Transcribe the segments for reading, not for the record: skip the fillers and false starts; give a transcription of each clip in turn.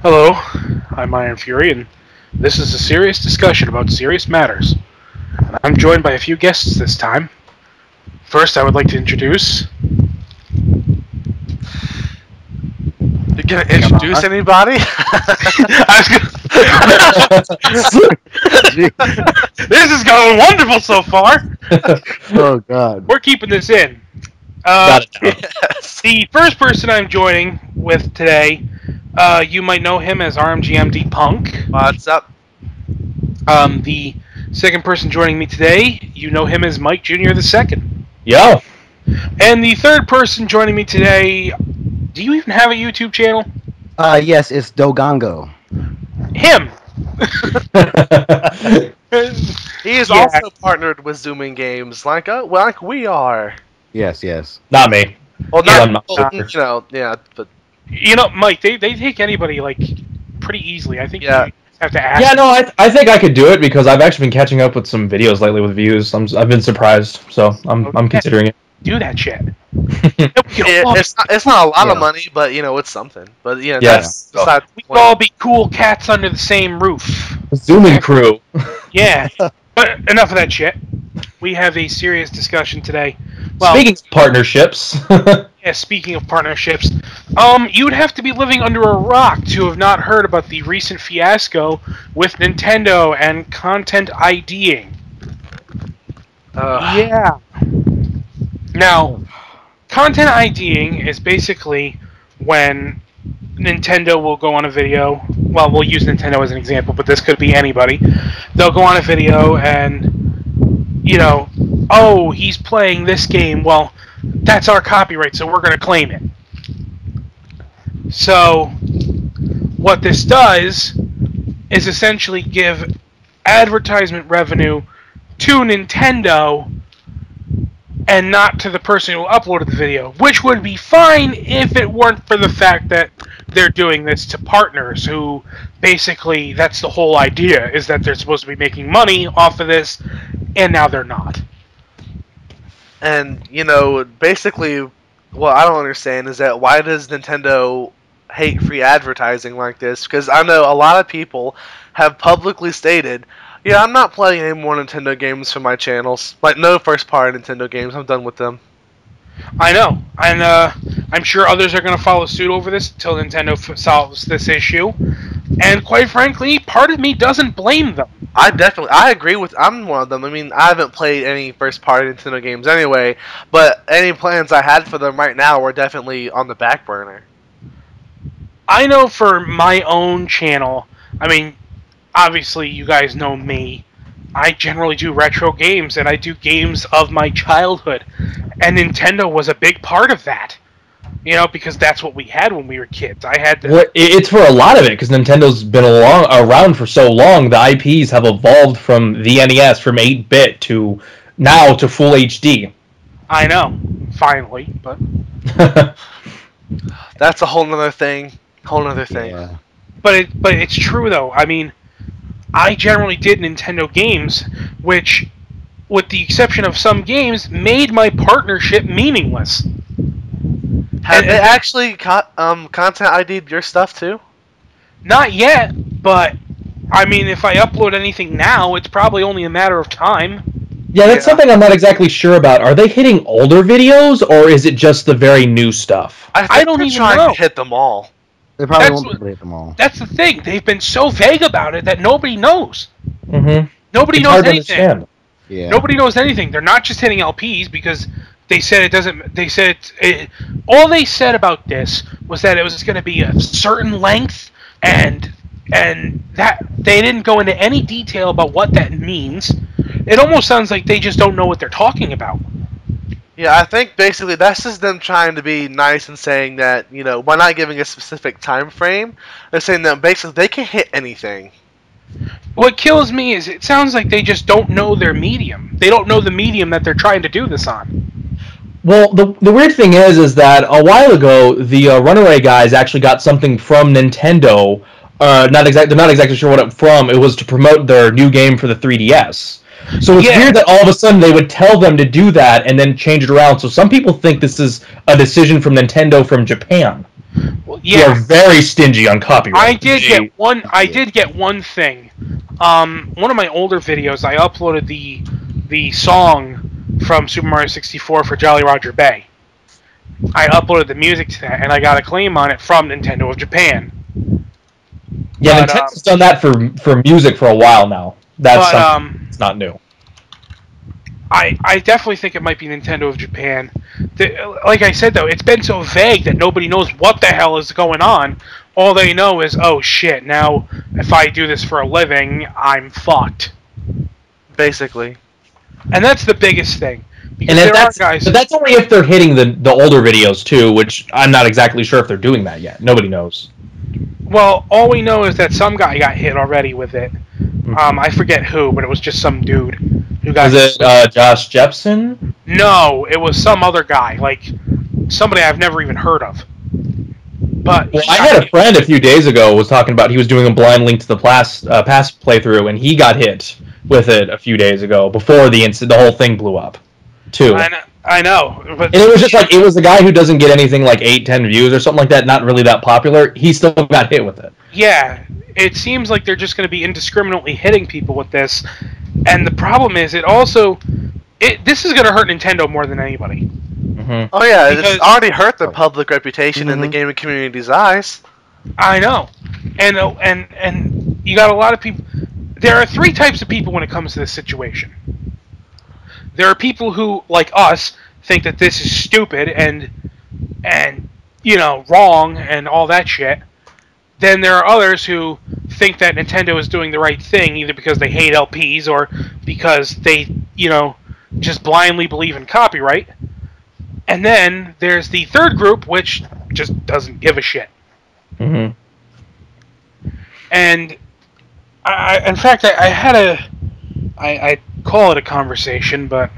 Hello, I'm IronFury, and this is a serious discussion about serious matters. And I'm joined by a few guests this time. First, I would like to introduce. You're gonna introduce anybody? This is going wonderful so far. Oh God! We're keeping this in. Yes. The first person I'm joining with today, you might know him as RMGMDPunk. What's up? The second person joining me today, you know him as Mike Jr. the Second. Yo. And the third person joining me today, do you even have a YouTube channel? Yes, it's dodango. Him. He is Yeah. also partnered with Zooming Games, like we are. Yes. Not me. Well, Yeah, not I'm not well, yeah, but You know, Mike, they take anybody like pretty easily. I think Yeah. you have to ask. Yeah, no, I think I could do it because I've actually been catching up with some videos lately with views. I've been surprised, so I'm considering it. Do that shit. it's not a lot Yeah. of money, but it's something. But Yeah. that's besides the We point. could all be cool cats under the same roof. Zooming crew. Yeah. But enough of that shit. We have a serious discussion today. Well, Speaking of partnerships, yeah, speaking of partnerships, you would have to be living under a rock to have not heard about the recent fiasco with Nintendo and content IDing. Yeah. Now, content IDing is basically when Nintendo will go on a video. Well, we'll use Nintendo as an example, but this could be anybody. They'll go on a video and, oh, he's playing this game. Well, that's our copyright, so we're going to claim it. So, what this does is essentially give advertisement revenue to Nintendo and not to the person who uploaded the video, which would be fine if it weren't for the fact that they're doing this to partners who basically, that's the whole idea, is that they're supposed to be making money off of this, and now they're not. And basically, what I don't understand is that why does Nintendo hate free advertising like this? Because I know a lot of people have publicly stated, yeah, I'm not playing any more Nintendo games for my channels. Like, no first-party Nintendo games. I'm done with them. I know, and I'm sure others are going to follow suit over this until Nintendo solves this issue. And quite frankly, part of me doesn't blame them. I agree with. I'm one of them. I mean, I haven't played any first-party Nintendo games anyway, but any plans I had for them right now were definitely on the back burner. I know for my own channel, I mean, obviously you guys know me. I generally do retro games, and I do games of my childhood. And Nintendo was a big part of that. Because that's what we had when we were kids. I had the... Well, it's for a lot of it because Nintendo's been around for so long. The IPs have evolved from the NES, from 8-bit to now to full HD. I know, finally, but That's a whole nother thing. Yeah. but it's true though. I mean, I generally did Nintendo games, which, with the exception of some games, made my partnership meaningless. Have they actually content ID'd your stuff too? Not yet, but I mean, if I upload anything now, it's probably only a matter of time. Yeah, that's something I'm not exactly sure about. Are they hitting older videos, or is it just the very new stuff? I don't they're even trying know. to hit them all. They probably That's won't what- be able to hit them all. That's the thing. They've been so vague about it that nobody knows. Mm-hmm. Nobody It's knows hard to anything. understand. Yeah. Nobody knows anything. They're not just hitting LPs because they said it doesn't. They said all they said about this was that it was going to be a certain length, and that they didn't go into any detail about what that means. It almost sounds like they just don't know what they're talking about. Yeah, I think basically that's just them trying to be nice and saying that, by not giving a specific time frame, they're saying that basically they can hit anything. What kills me is it sounds like they just don't know their medium. They don't know the medium that they're trying to do this on. Well, the weird thing is that a while ago the Runaway guys actually got something from Nintendo. They're not exactly sure what it from. It was to promote their new game for the 3DS. So it's weird that all of a sudden they would tell them to do that and then change it around. So some people think this is a decision from Nintendo from Japan. Well, They are very stingy on copyright. I did get one thing. One of my older videos, I uploaded the song from Super Mario 64 for Jolly Roger Bay. I uploaded the music to that, and I got a claim on it from Nintendo of Japan. Yeah, Nintendo's done that for music for a while now. It's not new. I definitely think it might be Nintendo of Japan. Like I said, though, it's been so vague that nobody knows what the hell is going on. All they know is, oh shit, now if I do this for a living, I'm fucked. Basically. And that's the biggest thing. But that's only if they're hitting the older videos, too, which I'm not exactly sure if they're doing that yet. Nobody knows. Well, all we know is that some guy got hit already with it. I forget who, but it was just some dude who got. Was it Josh Jepson? No, it was some other guy, like somebody I've never even heard of. But I had a friend a few days ago was talking about he was doing a blind link to the past playthrough, and he got hit with it a few days ago before the whole thing blew up, too. I know, but and it was just like, it was the guy who doesn't get anything like 8-10 views or something like that, not really that popular. He still got hit with it. Yeah, it seems like they're just going to be indiscriminately hitting people with this, and the problem is, this is going to hurt Nintendo more than anybody. Mm-hmm. Oh yeah, it's already hurt their public reputation in the gaming community's eyes. I know, and you got a lot of people. There are three types of people when it comes to this situation. There are people who, like us, think that this is stupid and wrong and all that shit. Then there are others who think that Nintendo is doing the right thing, either because they hate LPs or because they, just blindly believe in copyright. And then there's the third group, which just doesn't give a shit. Mm-hmm. And in fact, I call it a conversation, but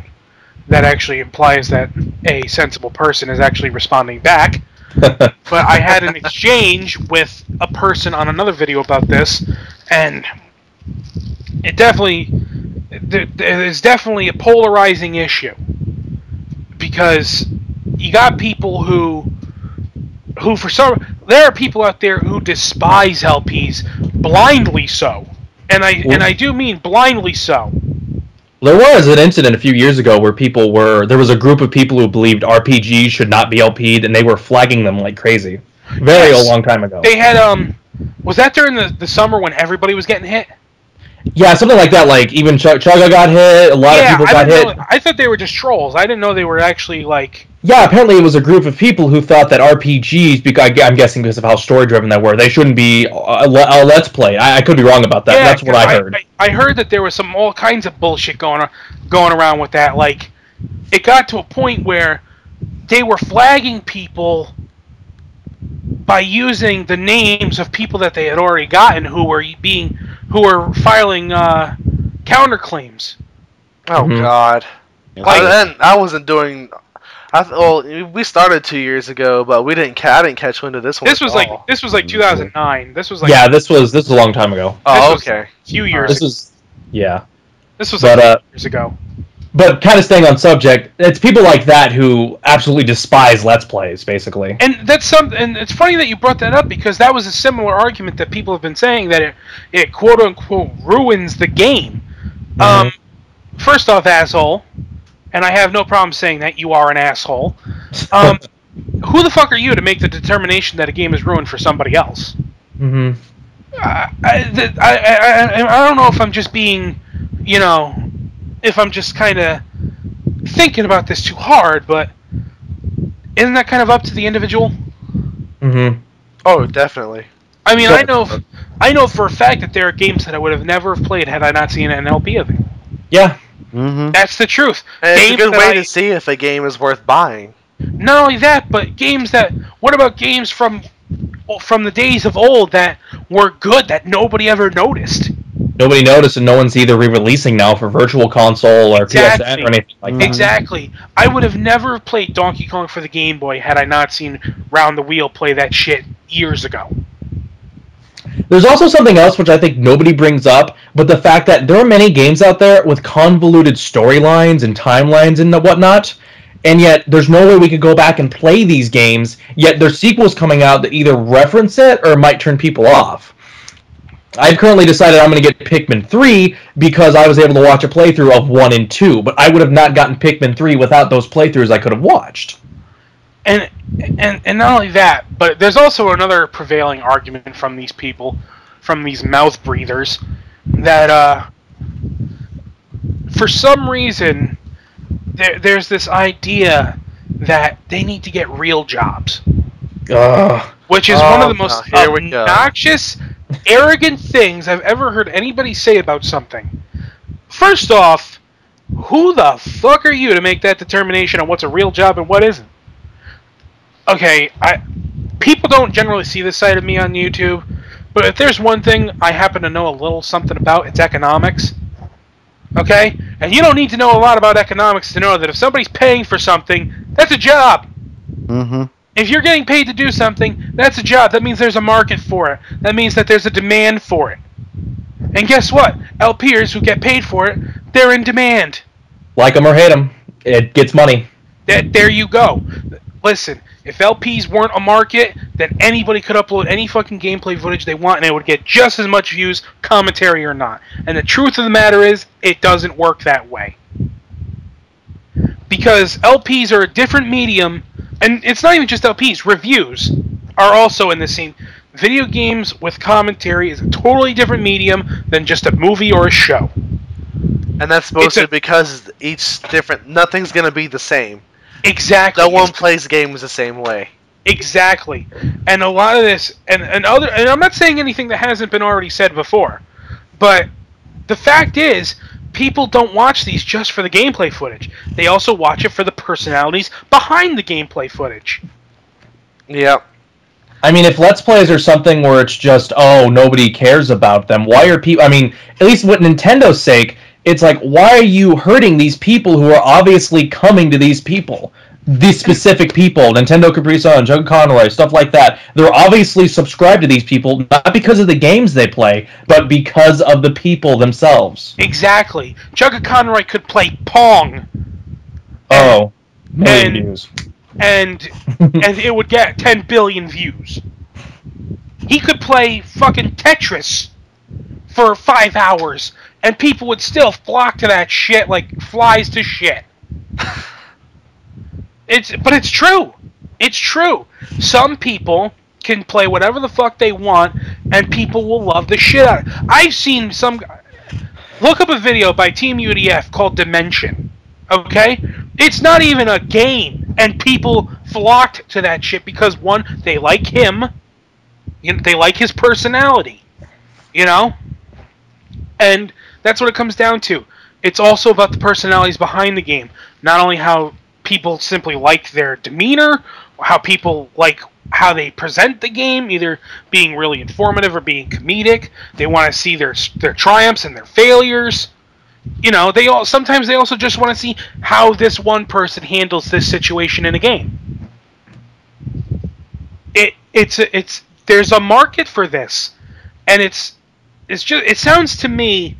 that actually implies that a sensible person is actually responding back. But I had an exchange with a person on another video about this, and it is definitely a polarizing issue, because you got people who there are people out there who despise LPs blindly so, and I do mean blindly so. There was an incident a few years ago where there was a group of people who believed RPGs should not be LP'd, and they were flagging them like crazy. A long time ago. They had, was that during the summer when everybody was getting hit? Yeah, something like that. Like, even Chugga got hit, a lot of people got hit. I thought they were just trolls. I didn't know they were actually, like... Yeah, apparently it was a group of people who thought that RPGs, I'm guessing because of how story-driven they were, they shouldn't be a Let's Play. I could be wrong about that. Yeah, that's what I heard. I heard that there was all kinds of bullshit going around with that. Like, it got to a point where they were flagging people by using the names of people that they had already gotten who were filing counterclaims. Oh God! I wasn't doing. We started 2 years ago, but I didn't catch wind of this one. This was like 2009. This was like this was a long time ago. Oh, okay. A few years. This was years ago. But kind of staying on subject, it's people like that who absolutely despise Let's Plays, basically. And and it's funny that you brought that up, because that was a similar argument that people have been saying, that it quote unquote ruins the game. Mm-hmm. First off, asshole, and I have no problem saying that you are an asshole. Who the fuck are you to make the determination that a game is ruined for somebody else? Mm-hmm. I don't know if I'm just being, if I'm just kind of thinking about this too hard, but isn't that kind of up to the individual? Mm-hmm. Oh, definitely. I mean, I know for a fact that there are games that I would have never played had I not seen an LP of it. Yeah. Mm-hmm. That's the truth. And it's a good way to see if a game is worth buying. Not only that, but what about games from the days of old that were good that nobody ever noticed? Nobody noticed, and no one's either re-releasing now for Virtual Console or PSN or anything like that. Exactly. I would have never played Donkey Kong for the Game Boy had I not seen Round the Wheel play that shit years ago. There's also something else which I think nobody brings up, but the fact that there are many games out there with convoluted storylines and timelines and whatnot, and yet there's no way we could go back and play these games, yet there's sequels coming out that either reference it or might turn people off. I've currently decided I'm going to get Pikmin 3 because I was able to watch a playthrough of 1 and 2, but I would have not gotten Pikmin 3 without those playthroughs I could have watched. And not only that, but there's also another prevailing argument from these people, from these mouth breathers, that for some reason there's this idea that they need to get real jobs. Which is one of the most obnoxious, arrogant things I've ever heard anybody say about something. First off, who the fuck are you to make that determination on what's a real job and what isn't? Okay, people don't generally see this side of me on YouTube, but if there's one thing I happen to know a little something about, it's economics. Okay? And you don't need to know a lot about economics to know that if somebody's paying for something, that's a job. Mm-hmm. If you're getting paid to do something, that's a job. That means there's a market for it. That means that there's a demand for it. And guess what? LPers who get paid for it, they're in demand. Like them or hate them, it gets money. There you go. Listen, if LPs weren't a market, then anybody could upload any fucking gameplay footage they want and it would get just as much views, commentary or not. And the truth of the matter is, it doesn't work that way. Because LPs are a different medium, and it's not even just LPs, reviews are also in the same. Video games with commentary is a totally different medium than just a movie or a show. And that's mostly because each different, nothing's going to be the same. Exactly. No one plays games the same way. Exactly. And a lot of this, and I'm not saying anything that hasn't been already said before, but the fact is, people don't watch these just for the gameplay footage. They also watch it for the personalities behind the gameplay footage. Yep. I mean, if Let's Plays are something where it's just, oh, nobody cares about them, why are people... I mean, at least with Nintendo's sake, it's like, why are you hurting these people who are obviously coming to these people? These specific people, Nintendo Capri Sun, Jug Conroy, stuff like that. They're obviously subscribed to these people, not because of the games they play, but because of the people themselves. Exactly. Jug Conroy could play Pong. Oh. And it would get 10 billion views. He could play fucking Tetris for 5 hours, and people would still flock to that shit like flies to shit. But it's true. It's true. Some people can play whatever the fuck they want, and people will love the shit out of it. I've seen some... Look up a video by Team UDF called Dimension. Okay? It's not even a game, and people flocked to that shit because, one, they like him. You know, they like his personality. You know? And that's what it comes down to. It's also about the personalities behind the game. Not only how people simply like their demeanor, how people like how they present the game, either being really informative or being comedic. They want to see their triumphs and their failures. You know, sometimes they also just want to see how this one person handles this situation in a game. There's a market for this, and it sounds to me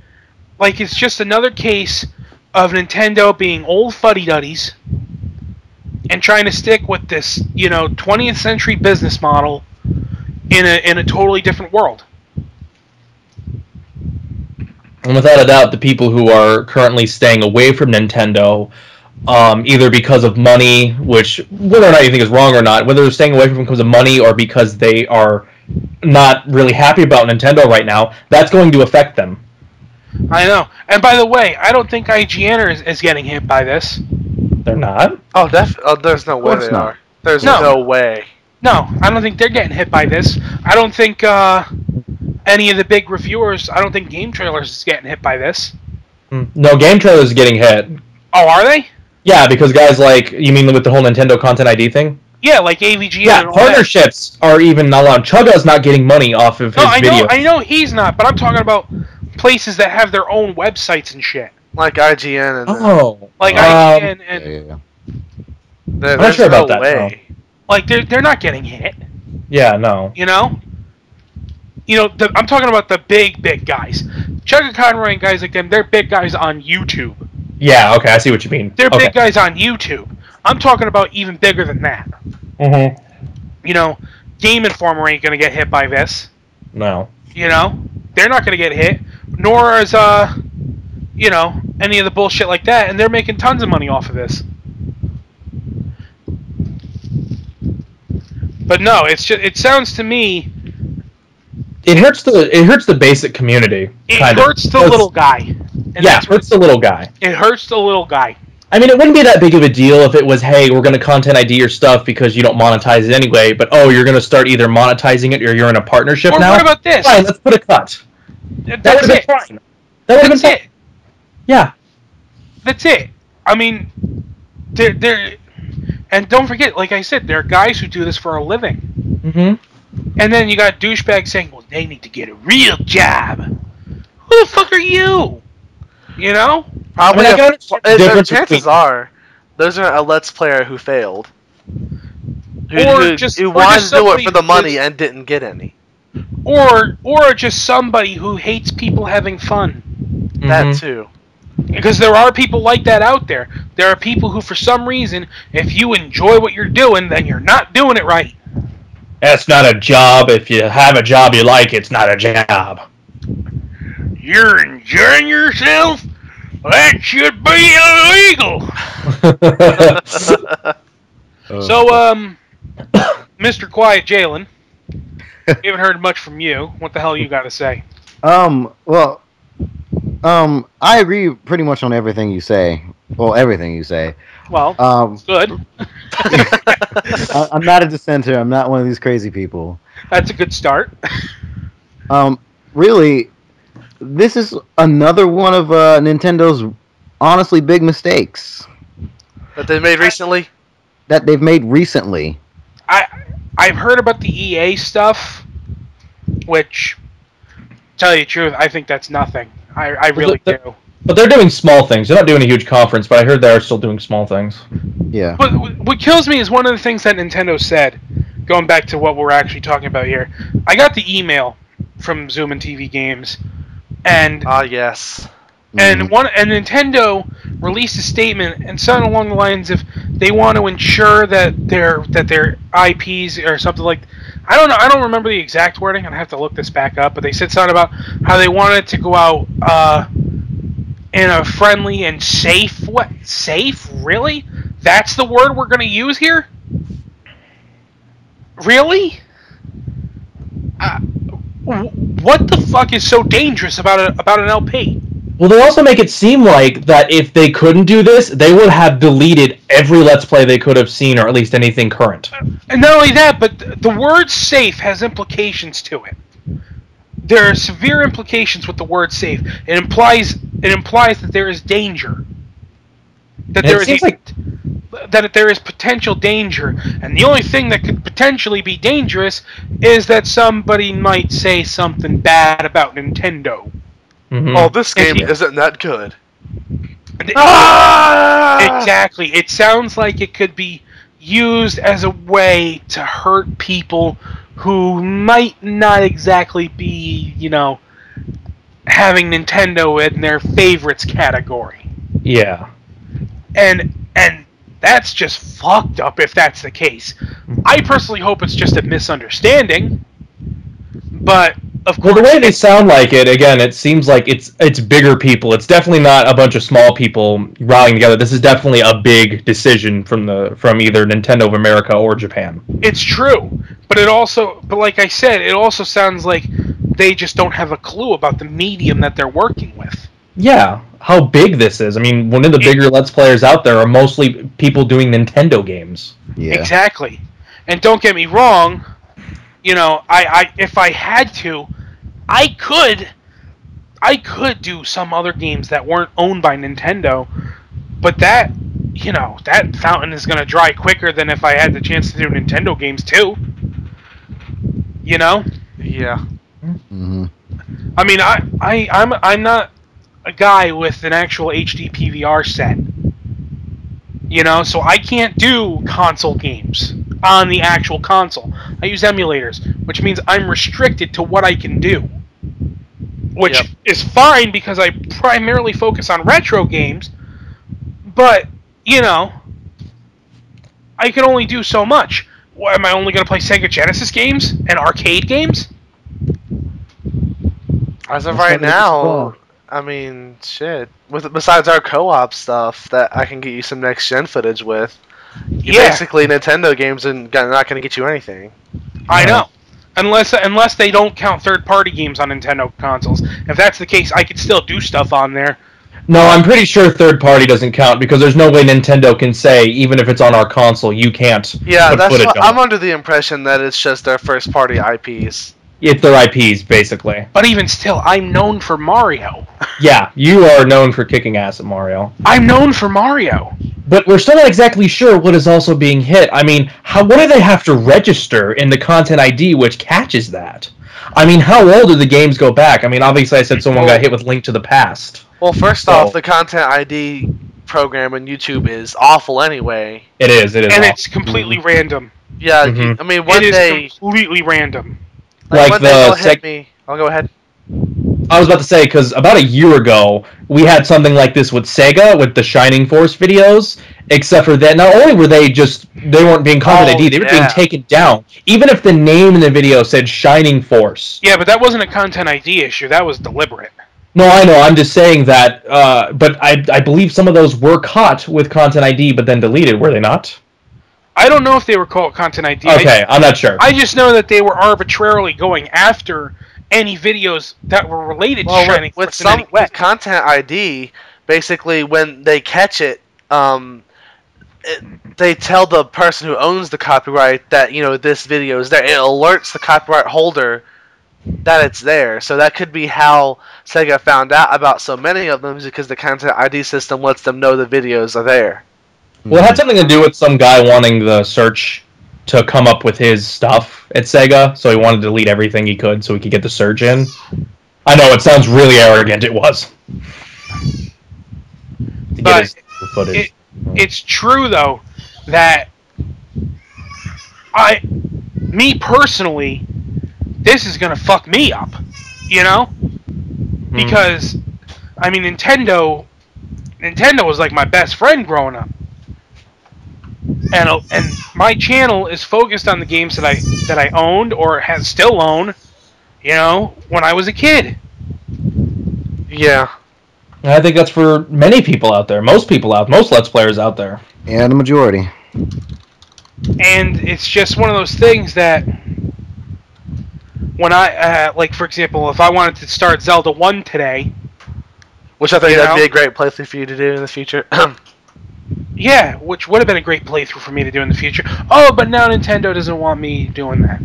like it's just another case of Nintendo being old fuddy-duddies and trying to stick with this, 20th century business model in a totally different world. And without a doubt, the people who are currently staying away from Nintendo, either because of money, which, whether or not you think is wrong or not, whether they're staying away from it because of money or because they are not really happy about Nintendo right now, that's going to affect them. I know. And by the way, I don't think IGN is getting hit by this. They're not? Oh, there's no way they are. There's no way. No, I don't think they're getting hit by this. I don't think any of the big reviewers, I don't think Game Trailers is getting hit by this. No, Game Trailers is getting hit. Oh, are they? Yeah, because guys like, you mean with the whole Nintendo Content ID thing? Yeah, like AVGN. Yeah, and all partnerships are even not allowed. Chugga's not getting money off of his video. I know he's not, but I'm talking about places that have their own websites and shit. Like IGN and IGN and I'm not sure about that. No. Like they're not getting hit. Yeah, no. I'm talking about the big guys. Chugga Conroy and guys like them, they're big guys on YouTube. Yeah, okay, I see what you mean. They're big guys on YouTube. I'm talking about even bigger than that. Mm-hmm. You know, Game Informer ain't gonna get hit by this. No. You know, they're not gonna get hit, nor is you know, any of the bullshit like that, and they're making tons of money off of this. But no, it's just, it sounds to me It hurts the basic community. it hurts the little guy. And yeah, it hurts the little guy. It hurts the little guy. I mean, it wouldn't be that big of a deal if it was, hey, we're going to content ID your stuff because you don't monetize it anyway, but oh, you're going to start either monetizing it or you're in a partnership now? Or what about this? Fine, let's put a cut. That's That would have been fine. That would have been fine. it. Yeah. That's it. I mean, they're and don't forget, like I said, there are guys who do this for a living. Mm-hmm. And then you got douchebags saying, well, they need to get a real job. Who the fuck are you? You know? Probably. Chances are, those are a Let's Player who failed. Who wanted to do it for the money and didn't get any. Or just somebody who hates people having fun. Mm-hmm. That too. Because there are people like that out there. There are people who, for some reason, if you enjoy what you're doing, then you're not doing it right. That's not a job. If you have a job you like, it's not a job. You're enjoying yourself? That should be illegal. So, Mr. Quiet Jalen, we haven't heard much from you. What the hell you got to say? Well, I agree pretty much on everything you say. Well, everything you say. Well, good. I'm not a dissenter. I'm not one of these crazy people. That's a good start. Really, this is another one of Nintendo's honestly big mistakes that they made recently. I've heard about the EA stuff, which, tell you the truth, I think that's nothing. I really do. But they're doing small things. They're not doing a huge conference, but I heard they're still doing small things. Yeah. But what kills me is one of the things that Nintendo said, going back to what we're actually talking about here. I got the email from Zoom and TV Games, and yes. And Nintendo released a statement and something along the lines of they want to ensure that their IPs or something like, I don't know, I don't remember the exact wording. I'd have to look this back up, but they said something about how they wanted to go out in a friendly and safe way. Safe? Really? That's the word we're going to use here? Really? What the fuck is so dangerous about an LP? Well, they also make it seem like that if they couldn't do this, they would have deleted every Let's Play they could have seen, or at least anything current. And not only that, but the word safe has implications to it. There are severe implications with the word safe. It implies that there is danger. That there is potential danger, and the only thing that could potentially be dangerous is that somebody might say something bad about Nintendo. Mm-hmm. Oh, this game isn't that good. Exactly. It sounds like it could be used as a way to hurt people who might not exactly be, having Nintendo in their favorites category. Yeah. And that's just fucked up if that's the case. I personally hope it's just a misunderstanding, but of course, well, the way they sound like it, again, it seems like it's bigger people. It's definitely not a bunch of small people rallying together. This is definitely a big decision from either Nintendo of America or Japan. It's true, but like I said, it also sounds like they just don't have a clue about the medium that they're working with. Yeah, how big this is. I mean, one of the bigger Let's Players out there are mostly people doing Nintendo games. Yeah. Exactly. And don't get me wrong, I if I had to, I could do some other games that weren't owned by Nintendo, but that fountain is going to dry quicker than if I had the chance to do Nintendo games too. Yeah. Mm-hmm. I mean, I'm not a guy with an actual HD PVR set. So I can't do console games on the actual console. I use emulators, which means I'm restricted to what I can do. Which is fine because I primarily focus on retro games, but, I can only do so much. What, am I only going to play Sega Genesis games and arcade games? As of That's right not gonna now, I mean, shit. Besides our co-op stuff that I can get you some next-gen footage with, basically Nintendo games are not going to get you anything. I know. Unless they don't count third-party games on Nintendo consoles. If that's the case, I could still do stuff on there. No, I'm pretty sure third party doesn't count because there's no way Nintendo can say, even if it's on our console, you can't Yeah, put that's footage what, on I'm it. under the impression that it's just their first-party IPs. It's their IPs, basically. But even still, I'm known for Mario. Yeah, you are known for kicking ass at Mario. I'm known for Mario. But we're still not exactly sure what is also being hit. I mean, what do they have to register in the Content ID which catches that? I mean, how old do the games go back? I mean, obviously I said someone got hit with Link to the Past. Well, first off, the Content ID program on YouTube is awful anyway. It is And awful. it's completely random. Yeah, Mhm. I mean, one It is day... completely random. Like one the day they'll hit me. I'll go ahead. I was about to say, because about a year ago, we had something like this with Sega, with the Shining Force videos, except for that, not only were they weren't being Content ID, they were being taken down. Even if the name in the video said Shining Force. Yeah, but that wasn't a Content ID issue. That was deliberate. No, I know, I'm just saying that, but I believe some of those were caught with Content ID, but then deleted, were they not? I don't know if they were called Content ID. Okay, I'm not sure. I just know that they were arbitrarily going after any videos that were related to Shining with Force in any way. with Content ID, basically when they catch it, they tell the person who owns the copyright that this video is there. It alerts the copyright holder that it's there. So that could be how Sega found out about so many of them, is because the Content ID system lets them know the videos are there. Well, it had something to do with some guy wanting the search to come up with his stuff at Sega, so he wanted to delete everything he could so he could get the search in. I know, it sounds really arrogant. It was. To get his footage. It's true, though, that me personally, this is going to fuck me up, Because, I mean, Nintendo was like my best friend growing up. And my channel is focused on the games that I owned or still own, when I was a kid. Yeah. And I think that's for many people out there, most Let's Players out there. Yeah, the majority. And it's just one of those things that when I, like for example, if I wanted to start Zelda 1 today, which I think that'd be a great playthrough for you to do in the future. Yeah, which would have been a great playthrough for me to do in the future. Oh, but now Nintendo doesn't want me doing that.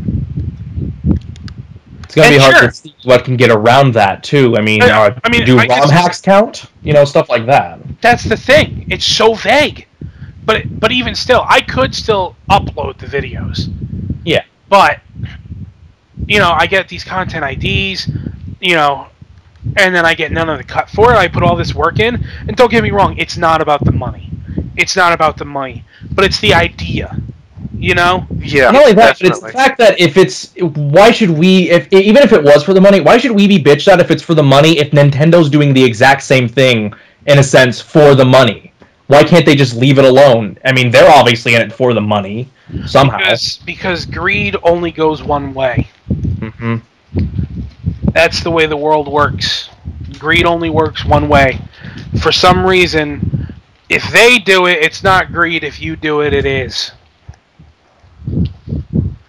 It's gonna be hard to see what can get around that too. I mean, do ROM hacks count? Stuff like that. That's the thing. It's so vague. But even still, I could still upload the videos. Yeah. But I get these Content IDs, and then I get none of the cut for it. I put all this work in, and don't get me wrong, it's not about the money. It's not about the money, but it's the idea, Yeah. Not only that, but it's the fact that why should we, even if it was for the money, why should we be bitched at if it's for the money if Nintendo's doing the exact same thing, in a sense, for the money? Why can't they just leave it alone? I mean, they're obviously in it for the money, somehow. Because greed only goes one way. Mm-hmm. That's the way the world works. Greed only works one way. For some reason, if they do it, it's not greed. If you do it, it is.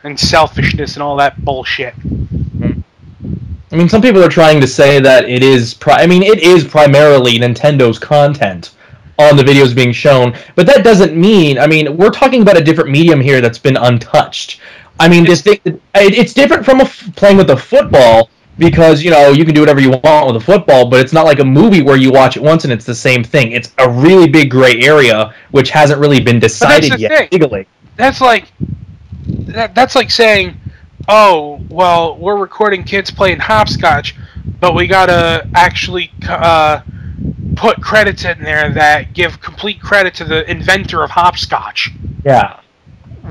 And selfishness and all that bullshit. I mean, some people are trying to say that it is primarily Nintendo's content on the videos being shown, but that doesn't mean, we're talking about a different medium here that's been untouched. It's different from playing with a football, because, you can do whatever you want with a football, but it's not like a movie where you watch it once and it's the same thing. It's a really big gray area, which hasn't really been decided yet legally. That's like saying, oh, well, we're recording kids playing hopscotch, but we gotta actually put credits in there that give complete credit to the inventor of hopscotch. Yeah.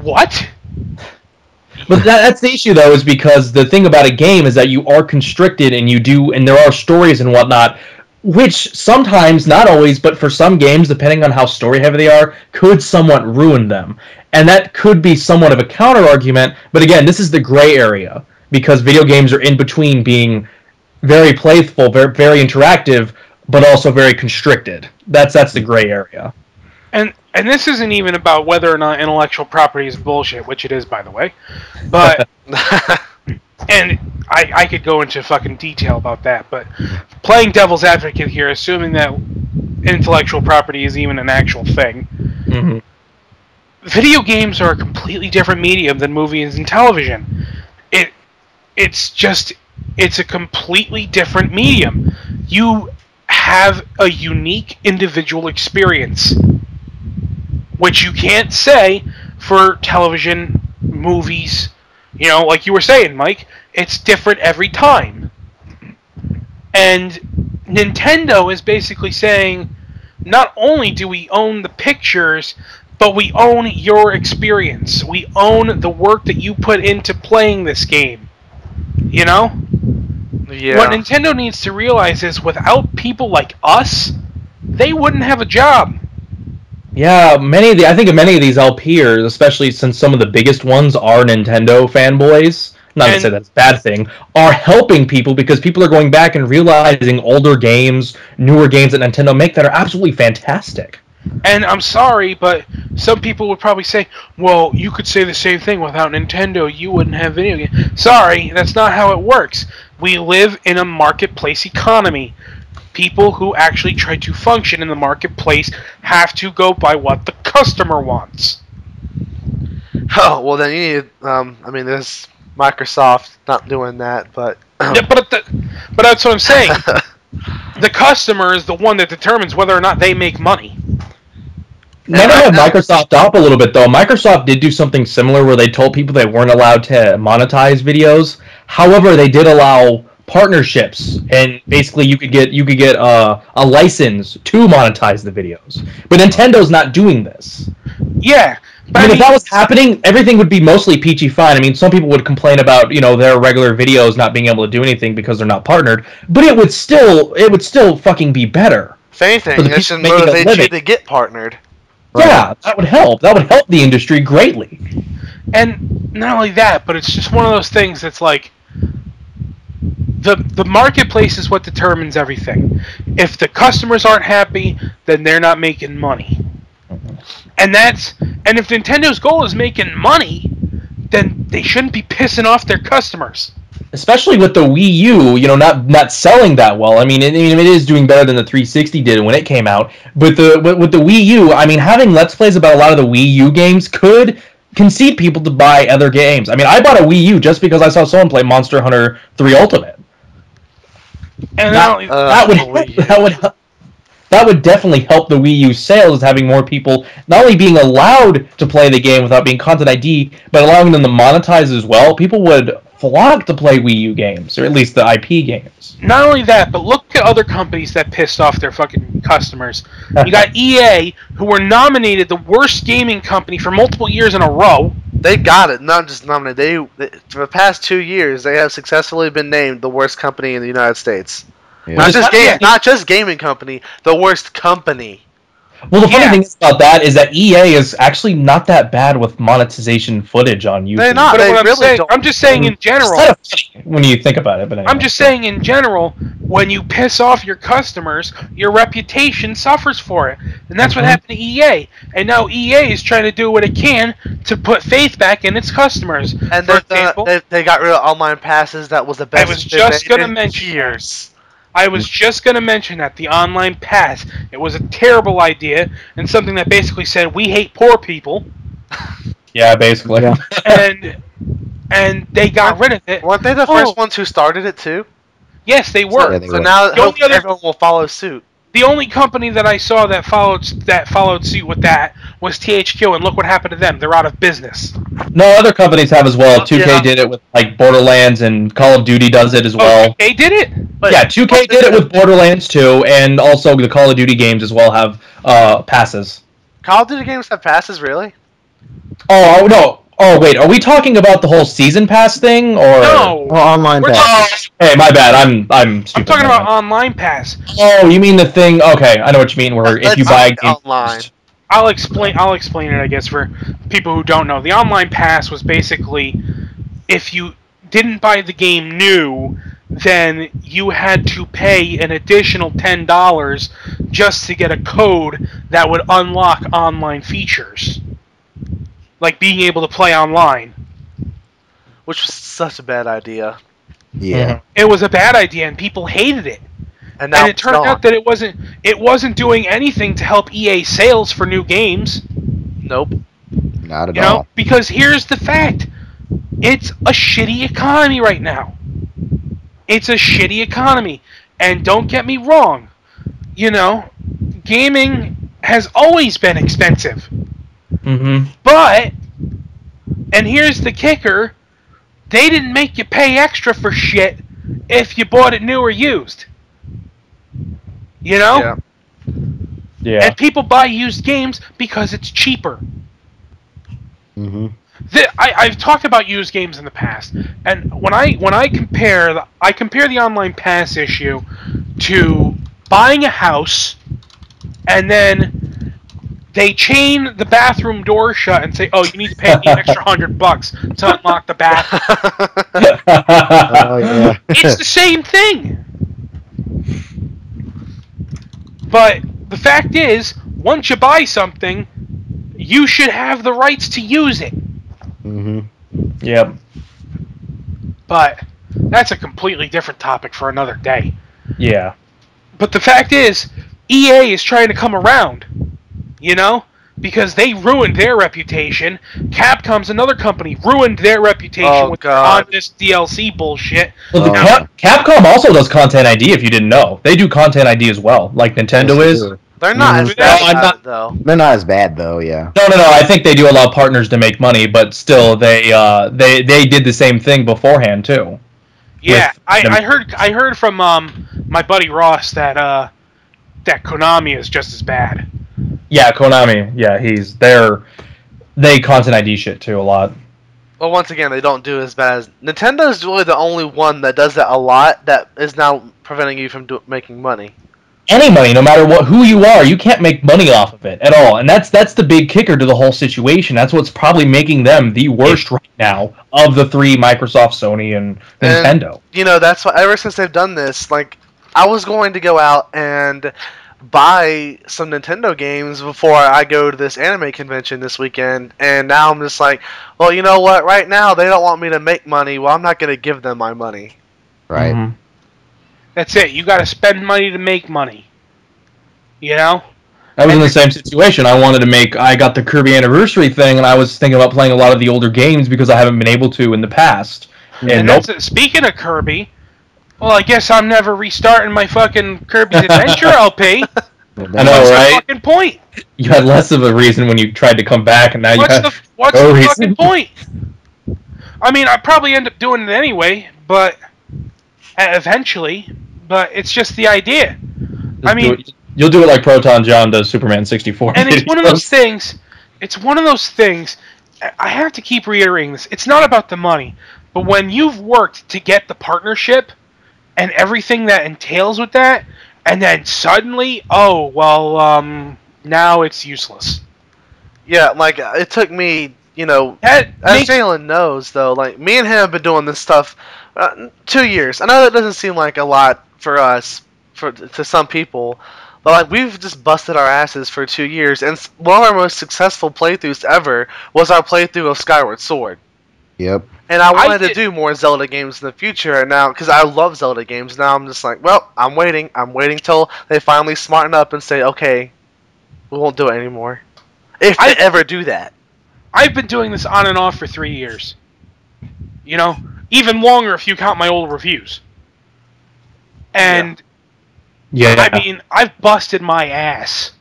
What? But that's the issue, though, is because the thing about a game is that you are constricted, and there are stories and whatnot, which sometimes, not always, but for some games, depending on how story-heavy they are, could somewhat ruin them. And that could be somewhat of a counter argument, but again, this is the gray area, because video games are in between being very playful, very, very interactive, but also very constricted. That's the gray area. And this isn't even about whether or not intellectual property is bullshit, which it is, by the way. But and I could go into fucking detail about that, but playing devil's advocate here, assuming that intellectual property is even an actual thing, Mm-hmm. video games are a completely different medium than movies and television. It's a completely different medium. You have a unique individual experience, which you can't say for television, movies. You know, like you were saying, Mike, it's different every time. And Nintendo is basically saying, not only do we own the pictures, but we own your experience. We own the work that you put into playing this game. You know? Yeah. What Nintendo needs to realize is, without people like us, they wouldn't have a job. Yeah, I think many of these LPers, especially since some of the biggest ones are Nintendo fanboys, not to say that's a bad thing, are helping people because people are going back and realizing older games, newer games that Nintendo make that are absolutely fantastic. And I'm sorry, but some people would probably say, well, you could say the same thing without Nintendo, you wouldn't have video games. Sorry, that's not how it works. We live in a marketplace economy. People who actually try to function in the marketplace have to go by what the customer wants. Oh, well then you need, I mean, there's Microsoft not doing that, but... Yeah, but that's what I'm saying. The customer is the one that determines whether or not they make money. Now to have Microsoft up a little bit, though, Microsoft did do something similar where they told people they weren't allowed to monetize videos. However, they did allow partnerships, and basically you could get a license to monetize the videos. But Nintendo's not doing this. Yeah. But I mean, if that was happening, everything would be mostly peachy fine. I mean, some people would complain about, their regular videos not being able to do anything because they're not partnered, but it would still fucking be better. If anything, it should motivate you to get partnered. Yeah, that would help. That would help the industry greatly. And not only that, but it's just one of those things that's like, the marketplace is what determines everything. If the customers aren't happy, then they're not making money. And if Nintendo's goal is making money, then they shouldn't be pissing off their customers. Especially with the Wii U, not selling that well. I mean, it is doing better than the 360 did when it came out. But with the Wii U, I mean, having Let's Plays about a lot of the Wii U games could concede people to buy other games. I mean, I bought a Wii U just because I saw someone play Monster Hunter 3 Ultimate. And that would definitely help the Wii U sales, having more people not only being allowed to play the game without being content ID, but allowing them to monetize as well. People would flock to play Wii U games, or at least the IP games. Not only that, but look at other companies that pissed off their fucking customers. You got EA, who were nominated the worst gaming company for multiple years in a row. They got it, not just nominated. They for the past 2 years, they have successfully been named the worst company in the United States. Yeah. Not just gaming company, the worst company. Well, the funny thing about that is that EA is actually not that bad with monetization footage on YouTube. They're not. But I'm just saying in general. It's kind of funny when you think about it. But anyway. I'm just saying in general, when you piss off your customers, your reputation suffers for it. And that's what happened to EA. And now EA is trying to do what it can to put faith back in its customers. And for example, they got rid of online passes. That was the best. I was just going to mention years. I was just going to mention that the online pass, it was a terrible idea and something that basically said we hate poor people. Yeah, basically. Yeah. And they got rid of it. Weren't they the first ones who started it too? Yes, they were. Yeah, they So were. now everyone will follow suit. The only company that I saw that followed suit with that was THQ, and look what happened to them. They're out of business. No, other companies have as well. 2K did it with like Borderlands, and Call of Duty does it as well. 2K did it? But 2K did it with Borderlands 2, and also the Call of Duty games as well have passes. Call of Duty games have passes, really? Oh, no. Oh, wait, are we talking about the whole season pass thing, or No. Well, online pass. Hey, my bad. I'm stupid. I'm talking about online pass. Oh, you mean the thing? Okay, I know what you mean. Where if you buy a game online, I'll explain it, I guess, for people who don't know. The online pass was basically, if you didn't buy the game new, then you had to pay an additional $10 just to get a code that would unlock online features, like being able to play online. Which was such a bad idea. Yeah. It was a bad idea, and people hated it. And now And it it's turned gone. out that it wasn't doing anything to help EA sales for new games. Nope. Not at You all. know, because here's the fact: it's a shitty economy right now. It's a shitty economy, and don't get me wrong, you know, gaming has always been expensive. Mm-hmm. But, and here's the kicker: they didn't make you pay extra for shit if you bought it new or used. You know? Yeah. Yeah. And people buy used games because it's cheaper. Mm-hmm. I've talked about used games in the past, and when I compare the online pass issue to buying a house, and then they chain the bathroom door shut and say, "Oh, you need to pay me an extra $100 to unlock the bathroom." Oh yeah. It's the same thing. But the fact is, once you buy something, you should have the rights to use it. Mm-hmm. Yep. But that's a completely different topic for another day. Yeah. But the fact is, EA is trying to come around, you know? Because they ruined their reputation. Capcom's another company ruined their reputation with God. on this DLC bullshit. Well, Capcom also does Content ID. If you didn't know, they do Content ID as well, like Nintendo Yes, is. they do. They're not as Mhm. bad No, I'm at not- it, though. They're not as bad though. Yeah. No. I think they do allow partners to make money, but still, they did the same thing beforehand too. Yeah, With I heard from my buddy Ross that that Konami is just as bad. Yeah, Konami. Yeah, they Content ID shit too a lot. Well, once again, they don't do as bad as Nintendo's really the only one that does that a lot. That is now preventing you from making money. Any money, no matter who you are, you can't make money off of it at all, and that's the big kicker to the whole situation. That's what's probably making them the worst right now of the three: Microsoft, Sony, and Nintendo. And, you know, that's why ever since they've done this, like, I was going to go out and buy some Nintendo games before I go to this anime convention this weekend, and now I'm just like, well, you know what? Right now they don't want me to make money. Well, I'm not going to give them my money. Right. Mhm. That's it. You got to spend money to make money. You know? I was in the same situation. I got the Kirby Anniversary thing, and I was thinking about playing a lot of the older games because I haven't been able to in the past. And nope. that's it. Speaking of Kirby, well, I guess I'm never restarting my fucking Kirby's Adventure LP. I know, What's right? the fucking point? You had less of a reason when you tried to come back, and now What's you the have what's no the reason. fucking point? I mean, I'd probably end up doing it anyway, but eventually. But it's just the idea. I mean, You'll do it like Proton John does Superman 64. and it's one of those things. It's one of those things. I have to keep reiterating this. It's not about the money, but when you've worked to get the partnership and everything that entails with that, and then suddenly, oh well, now it's useless. Yeah, like, it took me, you know, That as makes Jalen knows, though, like, me and him have been doing this stuff 2 years. I know that doesn't seem like a lot for us, to some people, but like we've just busted our asses for 2 years, and one of our most successful playthroughs ever was our playthrough of Skyward Sword. Yep. And I wanted to did- do more Zelda games in the future, and now, because I love Zelda games, now I'm just like, well, I'm waiting till they finally smarten up and say, okay, we won't do it anymore. If they ever do that. I've been doing this on and off for 3 years. You know, even longer if you count my old reviews. And yeah. I mean, I've busted my ass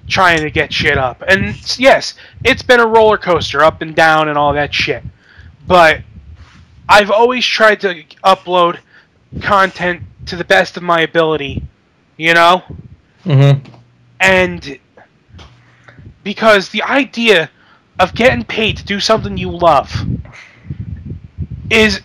trying to get shit up. And yes, it's been a roller coaster, up and down and all that shit. But I've always tried to upload content to the best of my ability, you know? Mm-hmm. And because the idea of getting paid to do something you love is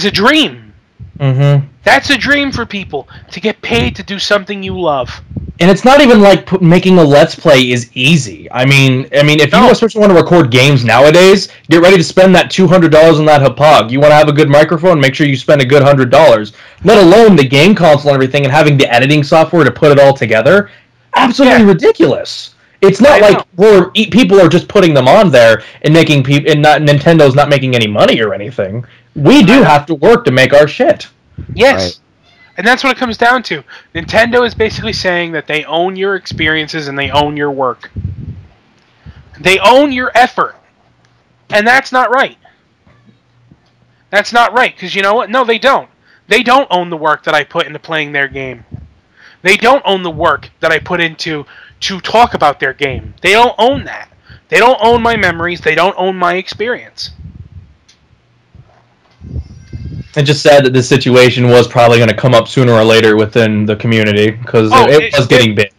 a dream. Mm-hmm. That's a dream for people, to get paid to do something you love. And it's not even like making a Let's Play is easy. I mean, if you especially want to record games nowadays, get ready to spend that $200 on that Hapag. You want to have a good microphone, make sure you spend a good $100. Let alone the game console and everything, and having the editing software to put it all together. Absolutely ridiculous. It's not like people are just putting them on there and making people, and not Nintendo's not making any money or anything. We do have to work to make our shit. Yes. Right. And that's what it comes down to. Nintendo is basically saying that they own your experiences and they own your work. They own your effort. And that's not right. That's not right, because you know what? No, they don't. They don't own the work that I put into playing their game. They don't own the work that I put into to talk about their game. They don't own that. They don't own my memories. They don't own my experience. It just said that this situation was probably going to come up sooner or later within the community, because it was getting big.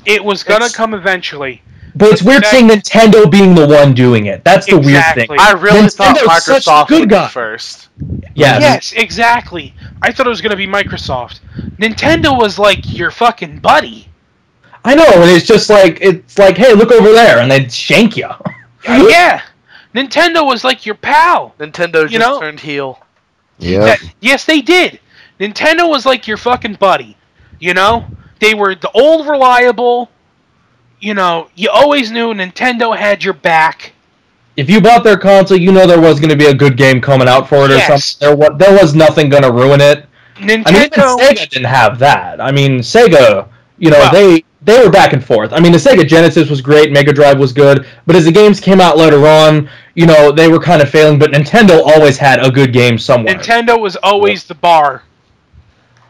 It was going to come eventually. But it's weird seeing Nintendo being the one doing it. That's the weird thing. I really thought Microsoft would be first. Yeah. Yes, exactly. I thought it was going to be Microsoft. Nintendo was like your fucking buddy. I know, and it's just like, hey, look over there, and they'd shank you. Yeah. Nintendo was like your pal. Nintendo just turned heel. Yeah. Yes, they did. Nintendo was like your fucking buddy. You know? They were the old reliable. You know, you always knew Nintendo had your back. If you bought their console, you know there was going to be a good game coming out for it or something. There was nothing going to ruin it. Nintendo... I mean, even Sega didn't have that. I mean, Sega, they were back and forth. I mean, the Sega Genesis was great, Mega Drive was good, but as the games came out later on, they were kind of failing, but Nintendo always had a good game somewhere. Nintendo was always the bar.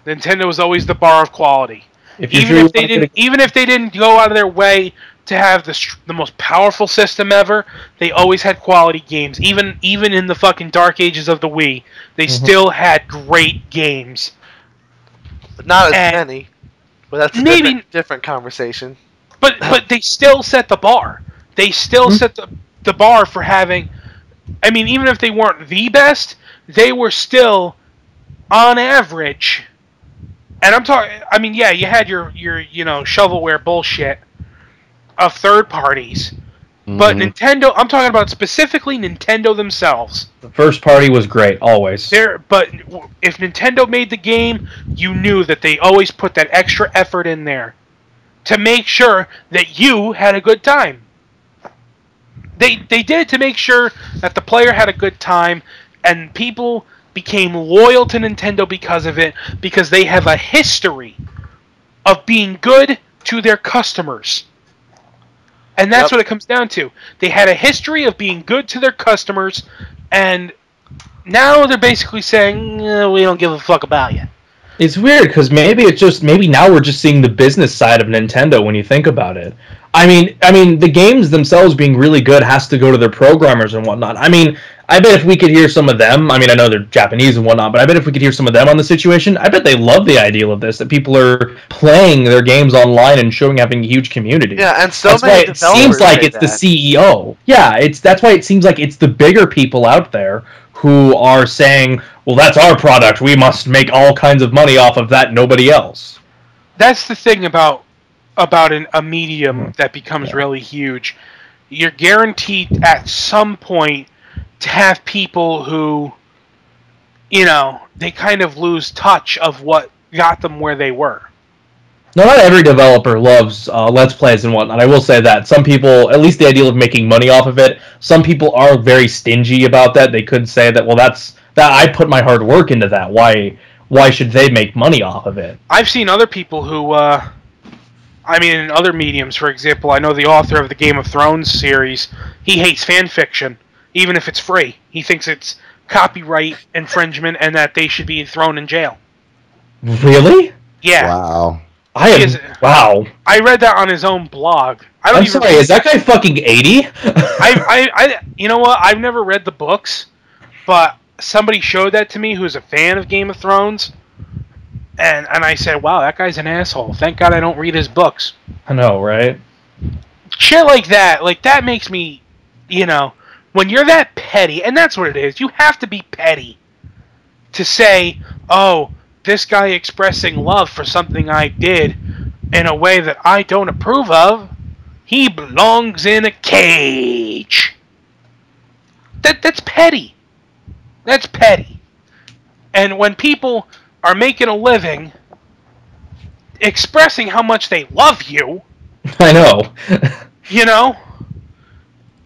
Nintendo was always the bar of quality. Even if they didn't go out of their way to have the most powerful system ever, they always had quality games. Even in the fucking dark ages of the Wii, they still had great games. But not as many. But that's a different conversation. But they still set the bar. They still set the bar for having... I mean, even if they weren't the best, they were still, on average... And I'm talking... I mean, yeah, you had your shovelware bullshit of third parties. But Nintendo... I'm talking about specifically Nintendo themselves. The first party was great, always. But if Nintendo made the game, you knew that they always put that extra effort in there to make sure that you had a good time. They did it to make sure that the player had a good time, and people became loyal to Nintendo because of it, because they have a history of being good to their customers. And that's what it comes down to. They had a history of being good to their customers, and now they're basically saying, we don't give a fuck about you. It's weird, because maybe now we're just seeing the business side of Nintendo when you think about it. I mean, the games themselves being really good has to go to their programmers and whatnot. I mean, I bet if we could hear some of them, I mean, I know they're Japanese and whatnot, but I bet if we could hear some of them on the situation, I bet they love the idea of this, that people are playing their games online and having a huge community. Yeah, and that's many why it seems like it's the CEO. Yeah, that's why it seems like it's the bigger people out there who are saying, well, that's our product, we must make all kinds of money off of that, nobody else. That's the thing about a medium that becomes really huge. You're guaranteed at some point to have people who, they kind of lose touch of what got them where they were. Not every developer loves Let's Plays and whatnot. I will say that. Some people, at least the idea of making money off of it, some people are very stingy about that. They could say that, well, that I put my hard work into that. Why should they make money off of it? I've seen other people who, in other mediums, for example, I know the author of the Game of Thrones series, he hates fan fiction, even if it's free. He thinks it's copyright infringement and that they should be thrown in jail. Really? Yeah. Wow. Wow. I read that on his own blog. I'm sorry, is that guy fucking 80? You know what? I've never read the books, but somebody showed that to me who's a fan of Game of Thrones, and I said, wow, that guy's an asshole. Thank God I don't read his books. I know, right? Shit like that makes me, when you're that petty, and that's what it is, you have to be petty to say, oh, this guy expressing love for something I did in a way that I don't approve of, he belongs in a cage. That's petty. That's petty. And when people are making a living expressing how much they love you, I know. you know,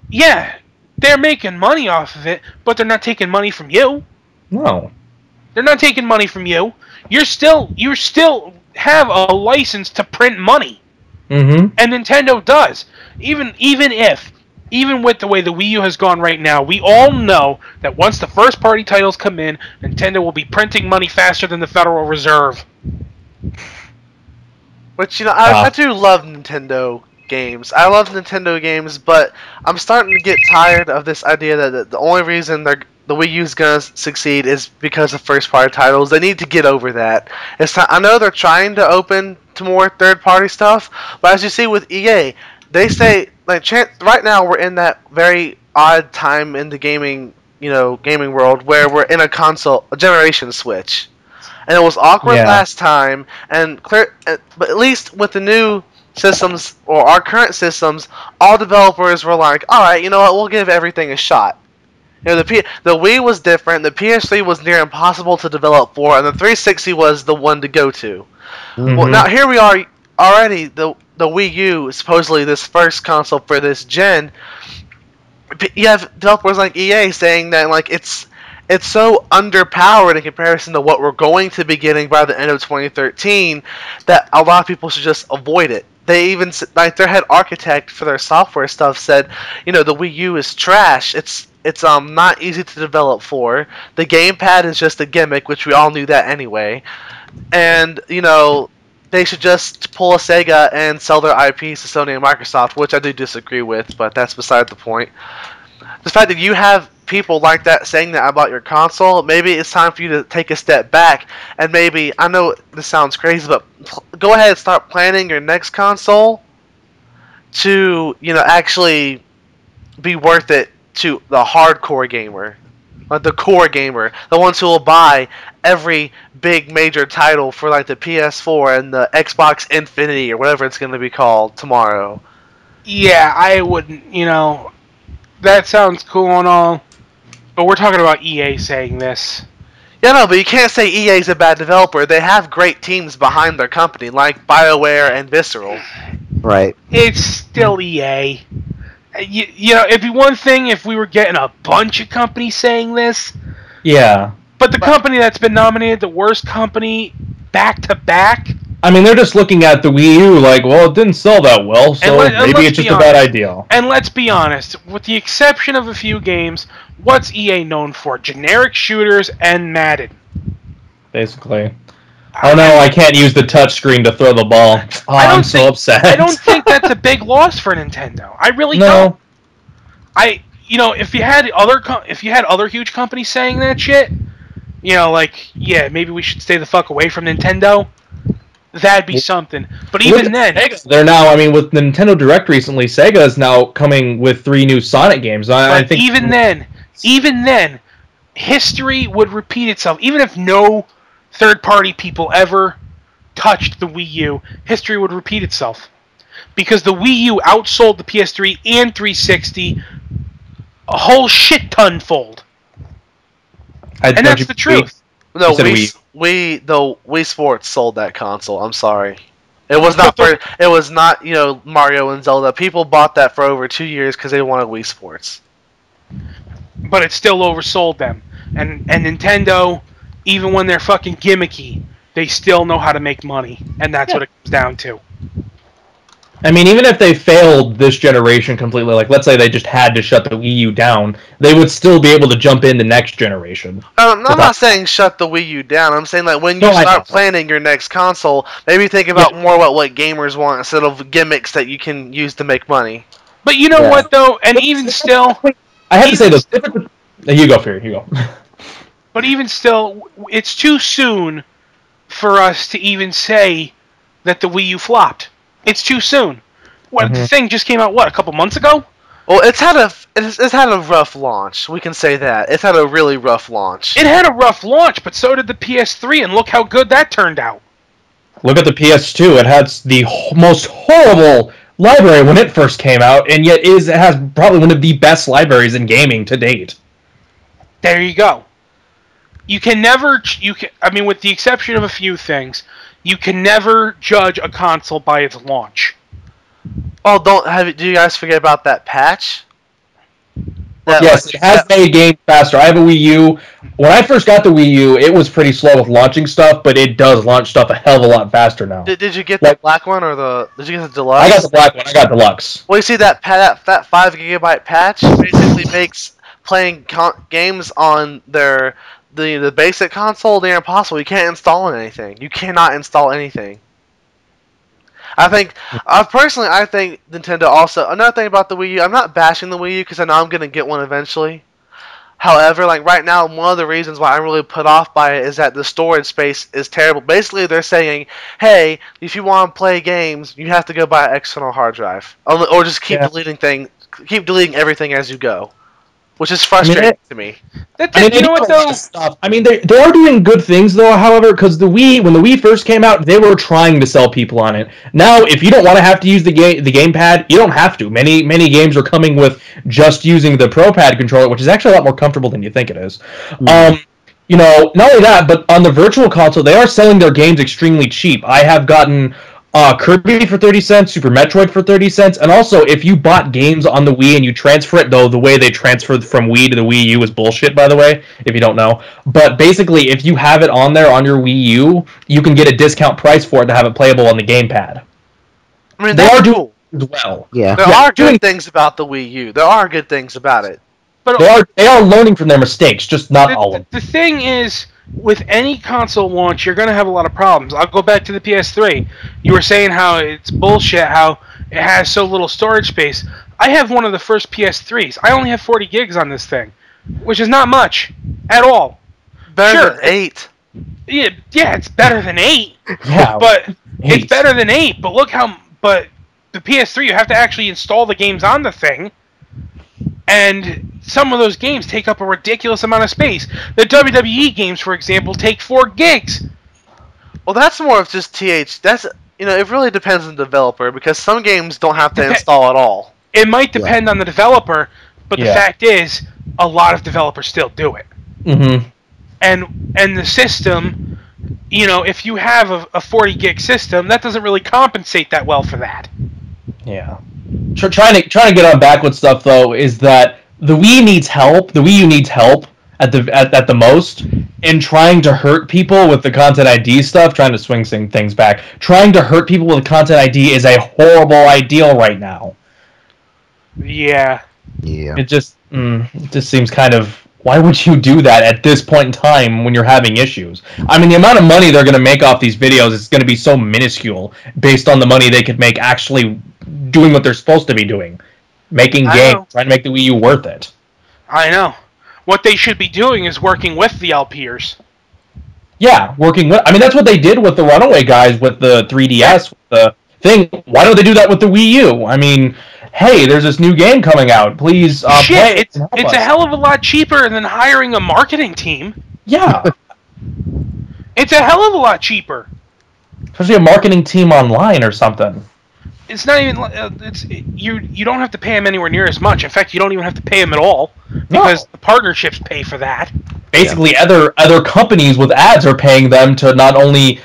yeah, they're making money off of it, but they're not taking money from you. No. They're not taking money from you. You still have a license to print money. Mm-hmm. And Nintendo does. Even with the way the Wii U has gone right now, we all know that once the first party titles come in, Nintendo will be printing money faster than the Federal Reserve. Which, I do love Nintendo games. I love Nintendo games, but I'm starting to get tired of this idea that the only reason the Wii U is going to succeed is because of first-party titles. They need to get over that. I know they're trying to open to more third-party stuff, but as you see with EA, they say, right now we're in that very odd time in the gaming world where we're in a generation switch. And it was awkward last time, but at least with the new systems, or our current systems, all developers were like, alright, you know what, we'll give everything a shot. The Wii was different, the PS3 was near impossible to develop for, and the 360 was the one to go to. Mm-hmm. Well, now here we are already, the Wii U, supposedly this first console for this gen. You have developers like EA saying that it's so underpowered in comparison to what we're going to be getting by the end of 2013 that a lot of people should just avoid it. They even, their head architect for their software stuff said, the Wii U is trash. It's not easy to develop for. The gamepad is just a gimmick, which we all knew that anyway. And, they should just pull a Sega and sell their IPs to Sony and Microsoft, which I do disagree with, but that's beside the point. The fact that you have people like that saying that about your console, maybe it's time for you to take a step back and maybe, I know this sounds crazy, but go ahead and start planning your next console to, actually be worth it to the hardcore gamer. Like the core gamer, the ones who will buy every big major title for the PS4 and the Xbox Infinity or whatever it's going to be called tomorrow. Yeah, I wouldn't, that sounds cool and all, but we're talking about EA saying this. Yeah, no, but you can't say EA's a bad developer. They have great teams behind their company, like BioWare and Visceral. Right. It's still EA. It'd be one thing if we were getting a bunch of companies saying this. Yeah. But the company that's been nominated the worst company back to back. I mean, they're just looking at the Wii U like, well, it didn't sell that well, so maybe it's just a bad idea. And let's be honest, with the exception of a few games, what's EA known for? Generic shooters and Madden. Basically. Oh no, I can't use the touchscreen to throw the ball. Oh, I'm so upset. I don't think that's a big loss for Nintendo. I really don't. If you had other huge companies saying that shit, maybe we should stay the fuck away from Nintendo. That'd be something. But even then, they're now. I mean, with Nintendo Direct recently, Sega is now coming with 3 new Sonic games. I think even then, history would repeat itself. Even if no third-party people ever touched the Wii U, history would repeat itself. Because the Wii U outsold the PS3 and 360 a whole shit ton fold. And that's the truth. No, Wii Sports sold that console. I'm sorry. It was not Mario and Zelda. People bought that for over 2 years because they wanted Wii Sports. But it still oversold them. And Nintendo, even when they're fucking gimmicky, they still know how to make money. And that's what it comes down to. I mean, even if they failed this generation completely, let's say they just had to shut the Wii U down, they would still be able to jump into next generation. I'm not saying shut the Wii U down. I'm saying when you start planning your next console, maybe think about more about what gamers want instead of gimmicks that you can use to make money. But you know what, though? And even still... I have to say this. You go, Fury. You go. But even still, it's too soon for us to even say that the Wii U flopped. It's too soon. The thing just came out, a couple months ago? Well, it's had a rough launch. We can say that. It's had a really rough launch. It had a rough launch, but so did the PS3, and look how good that turned out. Look at the PS2. It had the most horrible library when it first came out, and yet it has probably one of the best libraries in gaming to date. There you go. You can never, I mean, with the exception of a few things, you can never judge a console by its launch. Oh, do you guys forget about that patch? Yes, it has made games faster. I have a Wii U. When I first got the Wii U, it was pretty slow with launching stuff, but it does launch stuff a hell of a lot faster now. Did you get the black one or did you get the deluxe? I got the black one. I got deluxe. Well, you see that 5 GB patch basically makes playing games on the basic console near impossible. You can't install anything. You cannot install anything. I think Nintendo also. Another thing about the Wii U, I'm not bashing the Wii U because I know I'm gonna get one eventually. However, like right now, one of the reasons why I'm really put off by it is that the storage space is terrible. Basically, they're saying, "Hey, if you want to play games, you have to go buy an external hard drive, or just keep deleting everything as you go," which is frustrating to me. You know what though? I mean, they are doing good things though. However, because when the Wii first came out, they were trying to sell people on it. Now, if you don't want to have to use the gamepad, you don't have to. Many games are coming with just using the ProPad controller, which is actually a lot more comfortable than you think it is. You know, not only that, but on the Virtual Console, they are selling their games extremely cheap. I have gotten Kirby for 30 cents, Super Metroid for 30 cents, and also if you bought games on the Wii and you transfer it, though the way they transferred from Wii to the Wii U is bullshit, by the way, if you don't know. But basically, if you have it on there on your Wii U, you can get a discount price for it to have it playable on the gamepad. I mean, they are doing well. Yeah. There are good things about the Wii U. There are good things about it. But they are learning from their mistakes, just not all of them. The thing is, with any console launch, you're going to have a lot of problems. I'll go back to the PS3. You were saying how it's bullshit, how it has so little storage space. I have one of the first PS3s. I only have 40 gigs on this thing, which is not much at all. Better than 8. Yeah, it's better than 8. Yeah, but 8. It's better than 8. But but the PS3, you have to actually install the games on the thing. And some of those games take up a ridiculous amount of space. The WWE games, for example, take 4 gigs. Well, that's more of just That's it really depends on the developer because some games don't have to install at all. It might depend on the developer, but the fact is, a lot of developers still do it. Mm-hmm. And the system, if you have a 40 gig system, that doesn't really compensate that well for that. Yeah. Trying to get on back with stuff though is that the Wii needs help. The Wii U needs help at the most in trying to hurt people with the Content ID stuff. Trying to swing things back. Trying to hurt people with Content ID is a horrible ideal right now. Yeah. Yeah. It just seems kind of. Why would you do that at this point in time when you're having issues? I mean, the amount of money they're going to make off these videos is going to be so minuscule based on the money they could make actually doing what they're supposed to be doing. Making games, trying to make the Wii U worth it. I know. What they should be doing is working with the LPers. Yeah, working with... I mean, that's what they did with the Runaway guys with the 3DS, with the thing. Why don't they do that with the Wii U? I mean... Hey, there's this new game coming out. Please play it. It's a hell of a lot cheaper than hiring a marketing team. Yeah. It's a hell of a lot cheaper. Especially a marketing team online or something. It's not even... you don't have to pay them anywhere near as much. In fact, you don't even have to pay them at all. Because the partnerships pay for that. Basically, other companies with ads are paying them to not only...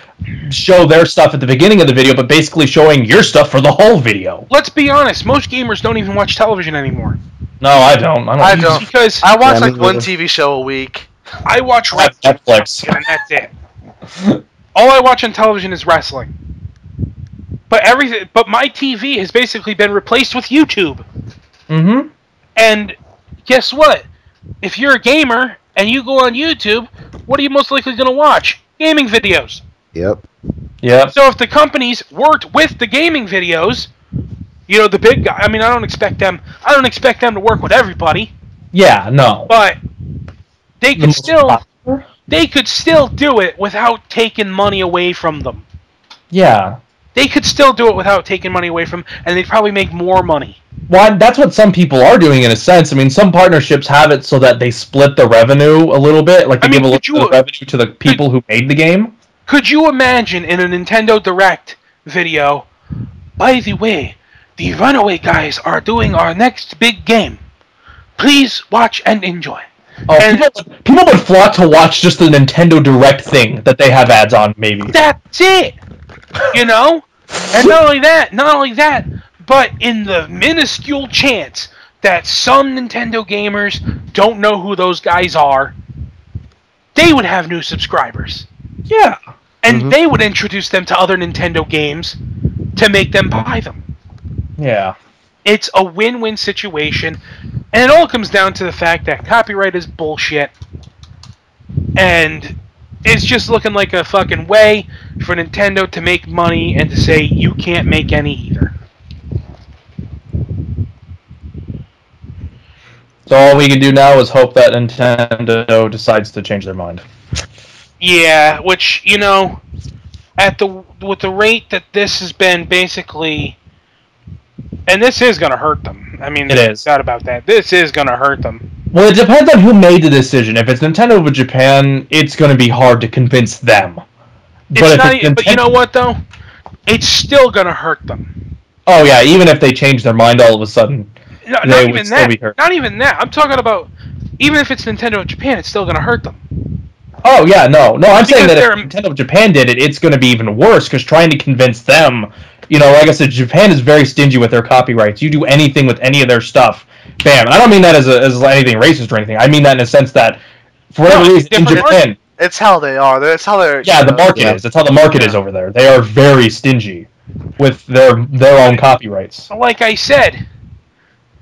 show their stuff at the beginning of the video, but basically showing your stuff for the whole video. Let's be honest, most gamers don't even watch television anymore. No, I don't. I don't. Because I watch one TV show a week. I watch Netflix, and that's it. All I watch on television is wrestling. But my TV has basically been replaced with YouTube. Mm-hmm. And guess what? If you're a gamer and you go on YouTube, what are you most likely going to watch? Gaming videos. Yep. So if the companies worked with the gaming videos, the big guy. I mean, I don't expect them to work with everybody. Yeah, no. But they could still do it without taking money away from them. Yeah. They could still do it without taking money away from them, and they'd probably make more money. Well, that's what some people are doing in a sense. I mean, some partnerships have it so that they split the revenue a little bit, like they give a little bit of revenue to the people who made the game. Could you imagine in a Nintendo Direct video, by the way, the Runaway guys are doing our next big game. Please watch and enjoy. Oh, and people would flock to watch just the Nintendo Direct thing that they have ads on, maybe. That's it! You know? And not only that, but in the minuscule chance that some Nintendo gamers don't know who those guys are, they would have new subscribers. Yeah. And they would introduce them to other Nintendo games to make them buy them. Yeah. It's a win-win situation, and it all comes down to the fact that copyright is bullshit, and it's just looking like a fucking way for Nintendo to make money and to say you can't make any either. So all we can do now is hope that Nintendo decides to change their mind. Yeah, which, you know, with the rate that this has been basically, and this is going to hurt them. I mean, it is. Doubt about that. This is going to hurt them. Well, it depends on who made the decision. If it's Nintendo of Japan, it's going to be hard to convince them. But you know what, though? It's still going to hurt them. Oh, yeah, even if they change their mind all of a sudden. No, not even that. Not even that. I'm talking about, even if it's Nintendo of Japan, it's still going to hurt them. Oh, yeah, no. No, I'm saying that if Nintendo of Japan did it, it's going to be even worse, because trying to convince them, you know, like I said, Japan is very stingy with their copyrights. You do anything with any of their stuff, bam. I don't mean that as anything racist or anything. I mean that in a sense that, for whatever reason, in Japan... It's how they are. It's how they're... Yeah, the market is. That's how the market is over there. They are very stingy with their own copyrights. Like I said,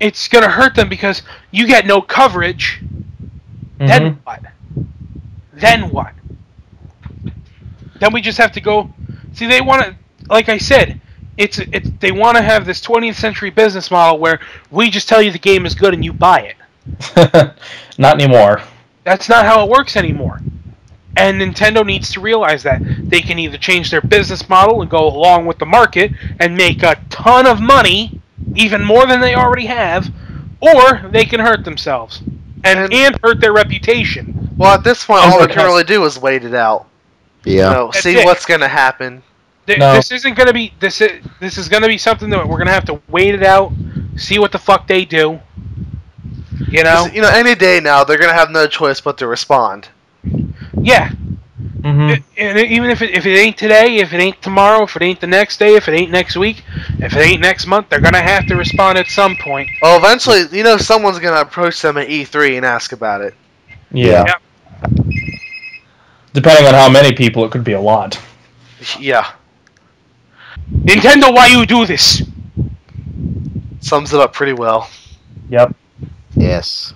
it's going to hurt them because you get no coverage. Then what? Then what? Then we just have to go... See, they want to... Like I said, they want to have this 20th century business model where we just tell you the game is good and you buy it. Not anymore. That's not how it works anymore. And Nintendo needs to realize that. They can either change their business model and go along with the market and make a ton of money, even more than they already have, or they can hurt themselves and hurt their reputation. Well, at this point, all they can really do is wait it out. Yeah. You know, see what's going to happen. This isn't going to be... This is going to be something that we're going to have to wait it out, see what the fuck they do. You know? You know, any day now, they're going to have no choice but to respond. Yeah. And even if it ain't today, if it ain't tomorrow, if it ain't the next day, if it ain't next week, if it ain't next month, they're going to have to respond at some point. Well, eventually, you know, someone's going to approach them at E3 and ask about it. Yeah. Yep. Depending on how many people, it could be a lot. Yeah. Nintendo, why you do this? Sums it up pretty well. Yep. Yes.